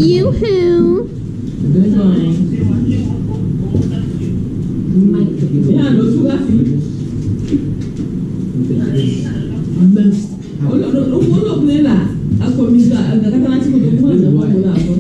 Yoo-hoo! Good morning. Yeah, no sugar free. Ulo kulela akomisa ngakatana chiko kumwana kwakula ako.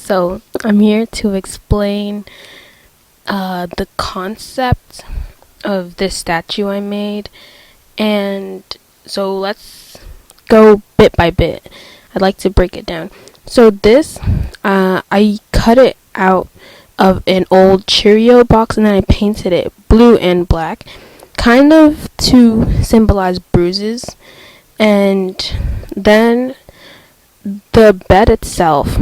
So I'm here to explain the concept of this statue I made. And so let's go bit by bit. I'd like to break it down. So this, I cut it out of an old Cheerio box and then I painted it blue and black, kind of to symbolize bruises. And then the bed itself,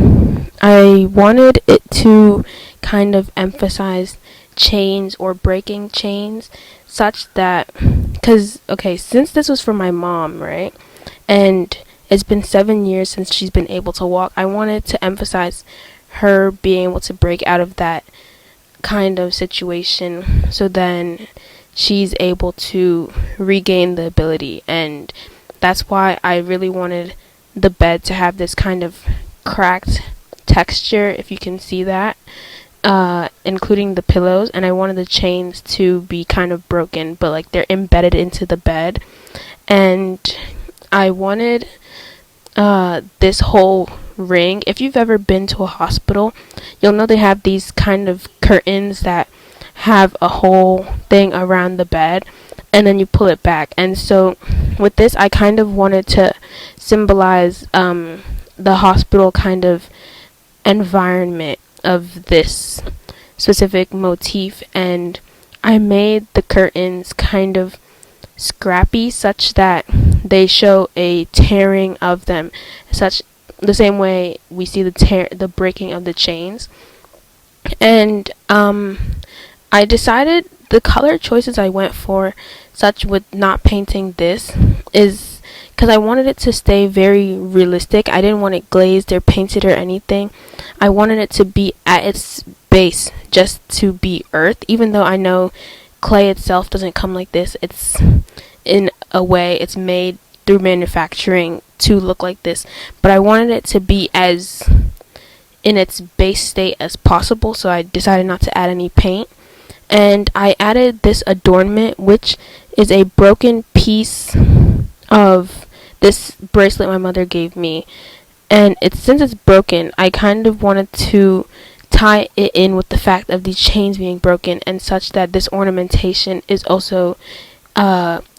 I wanted it to kind of emphasize chains or breaking chains, such that, since this was for my mom, right, and it's been 7 years since she's been able to walk, I wanted to emphasize her being able to break out of that kind of situation, so then she's able to regain the ability. And that's why I really wanted the bed to have this kind of cracked texture, if you can see that, including the pillows. And I wanted the chains to be kind of broken, but like they're embedded into the bed. And I wanted this whole ring. If you've ever been to a hospital, you'll know they have these kind of curtains that have a whole thing around the bed, and then you pull it back. And so with this, I kind of wanted to symbolize the hospital kind of environment of this specific motif. And I made the curtains kind of scrappy, such that they show a tearing of them, such the same way we see the breaking of the chains. And I decided the color choices I went for, such with not painting this, is because I wanted it to stay very realistic. I didn't want it glazed or painted or anything. I wanted it to be at its base, just to be earth, even though I know clay itself doesn't come like this. It's, in a way, it's made through manufacturing to look like this, but I wanted it to be as in its base state as possible, so I decided not to add any paint. And I added this adornment, which is a broken piece of this bracelet my mother gave me. And since it's broken, I kind of wanted to tie it in with the fact of these chains being broken, and such that this ornamentation is also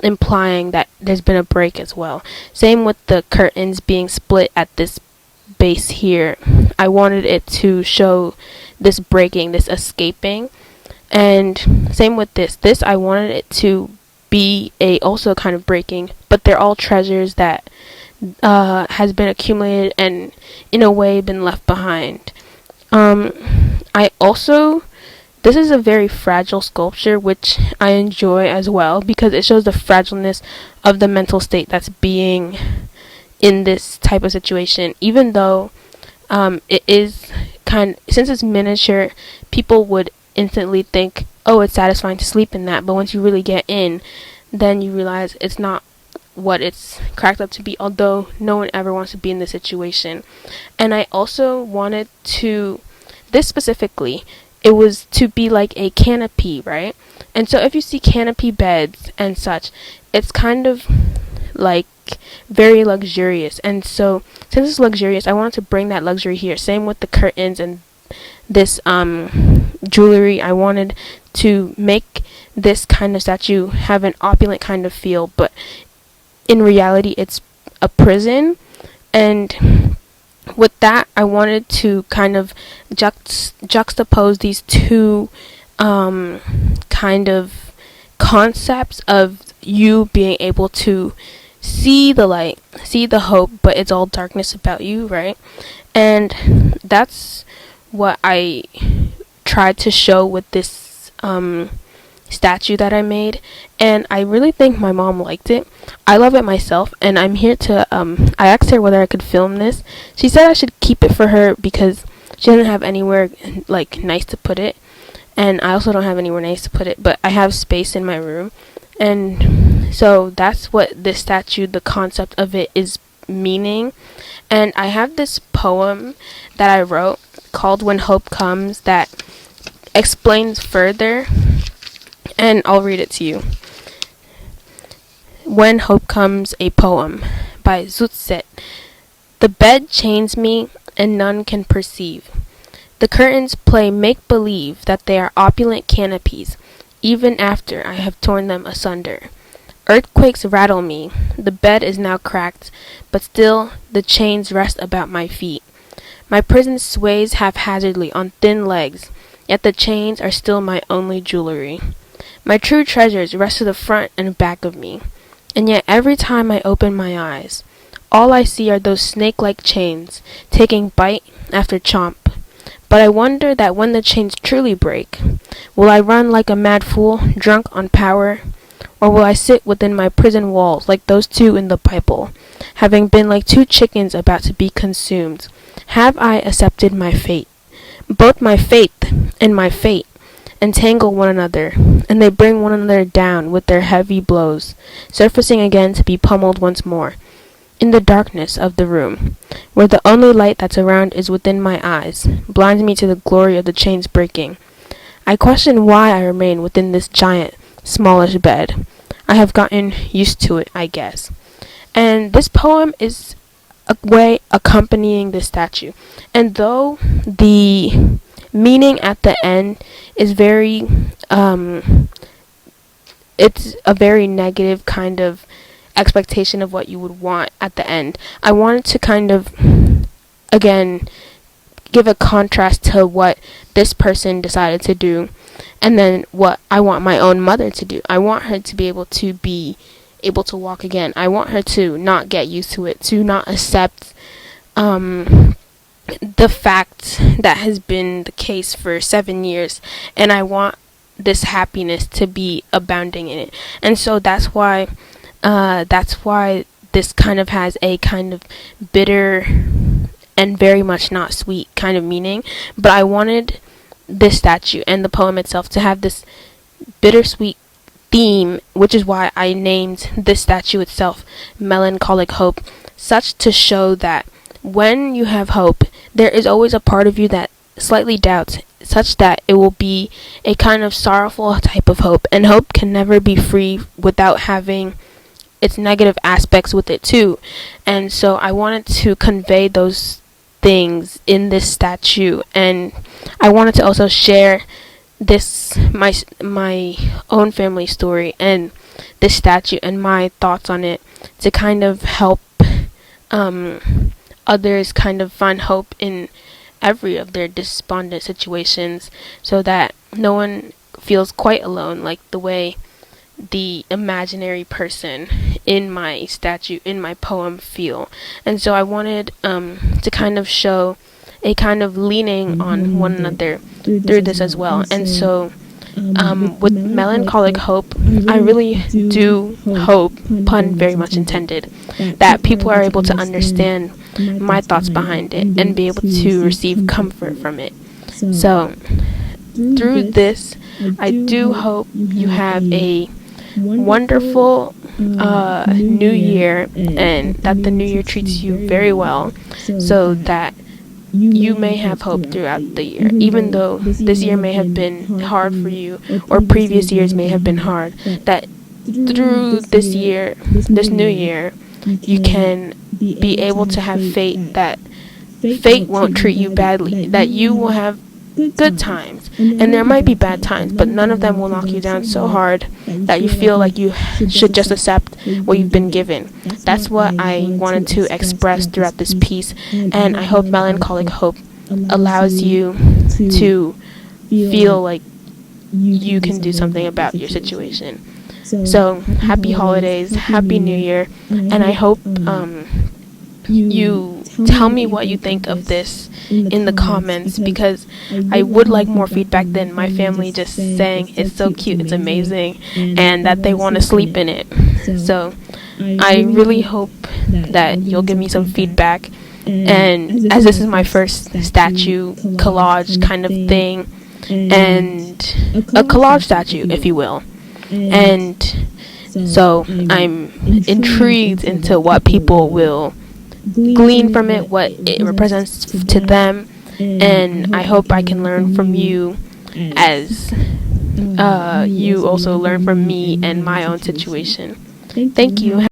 implying that there's been a break as well. Same with the curtains being split at this base here. I wanted it to show this breaking, this escaping. And same with this I wanted it to be also kind of breaking, but they're all treasures that has been accumulated and in a way been left behind. This is a very fragile sculpture, which I enjoy as well, because it shows the fragileness of the mental state that's being in this type of situation. Even though it is since it's miniature, people would instantly think, oh, it's satisfying to sleep in that, but once you really get in, then you realize it's not what it's cracked up to be, although no one ever wants to be in this situation. And I also wanted this specifically, it was to be like a canopy, right? And so if you see canopy beds and such, it's kind of like very luxurious. And so since it's luxurious, I wanted to bring that luxury here. Same with the curtains and this jewelry. I wanted to make this kind of statue have an opulent kind of feel, but in reality it's a prison. And with that, I wanted to kind of juxtapose these two kind of concepts of you being able to see the light, see the hope, but it's all darkness about you, right? And that's what I tried to show with this statue that I made, and I really think my mom liked it. I love it myself, and I'm here to I asked her whether I could film this. She said I should keep it for her because she doesn't have anywhere like nice to put it, and I also don't have anywhere nice to put it, but I have space in my room. And so that's what this statue, the concept of it, is meaning. And I have this poem that I wrote called When Hope Comes that explains further, and I'll read it to you. When Hope Comes, a poem by Zutset. The bed chains me and none can perceive. The curtains play make-believe that they are opulent canopies, even after I have torn them asunder. Earthquakes rattle me. The bed is now cracked, but still the chains rest about my feet. My prison sways haphazardly on thin legs, yet the chains are still my only jewelry. My true treasures rest to the front and back of me, and yet every time I open my eyes, all I see are those snake-like chains, taking bite after chomp. But I wonder that when the chains truly break, will I run like a mad fool, drunk on power? Or will I sit within my prison walls like those two in the Bible, having been like two chickens about to be consumed? Have I accepted my fate? Both my faith and my fate entangle one another, and they bring one another down with their heavy blows, surfacing again to be pummeled once more. In the darkness of the room, where the only light that's around is within my eyes, blinds me to the glory of the chains breaking. I question why I remain within this giant, smallish bed. I have gotten used to it, I guess. And this poem is a way accompanying this statue. And though the meaning at the end is very, it's a very negative kind of expectation of what you would want at the end, I wanted to kind of, again, give a contrast to what this person decided to do, and then what I want my own mother to do. I want her to be able to walk again. I want her to not get used to it, to not accept the fact that has been the case for 7 years, and I want this happiness to be abounding in it. And so that's why this kind of has a kind of bitter and very much not sweet kind of meaning. But I wanted this statue and the poem itself to have this bittersweet theme, which is why I named this statue itself Melancholic Hope, such to show that when you have hope, there is always a part of you that slightly doubts, such that it will be a kind of sorrowful type of hope. And hope can never be free without having its negative aspects with it too. And so I wanted to convey those things in this statue, and I wanted to also share this my own family story and this statue and my thoughts on it to kind of help others kind of find hope in every of their despondent situations, so that no one feels quite alone, like the way the imaginary person in my statue, in my poem, feel. And so I wanted to kind of show a kind of leaning on one another through this as well. And so with Melancholic Hope, I really do hope, pun very much intended, that people are able to understand my thoughts behind it and be able to receive comfort from it. So through this, I do hope you have a wonderful new year, and that the new year treats you very well, so that you may have hope throughout the year, even though this year may have been hard for you, or previous years may have been hard, that through this year, this new year, you can be able to have faith that fate won't treat you badly, that you will have good times, and there might be bad times, but none of them will knock you down so hard that you feel like you should just accept what you've been given. That's what I wanted to express throughout this piece, and I hope Melancholic Hope allows you to feel like you can do something about your situation. So happy holidays, happy new year, and I hope you tell me what you think of this in the comments, because I would like more feedback than my family just saying it's so cute, it's amazing, and that they want to sleep in it. So I really hope that you'll give me some feedback, and as this is my first statue collage kind of thing, and a collage statue, if you will, and so I'm intrigued into what people will glean from it, what it represents to them, and I hope I can learn from you as you also learn from me and my own situation. Thank you.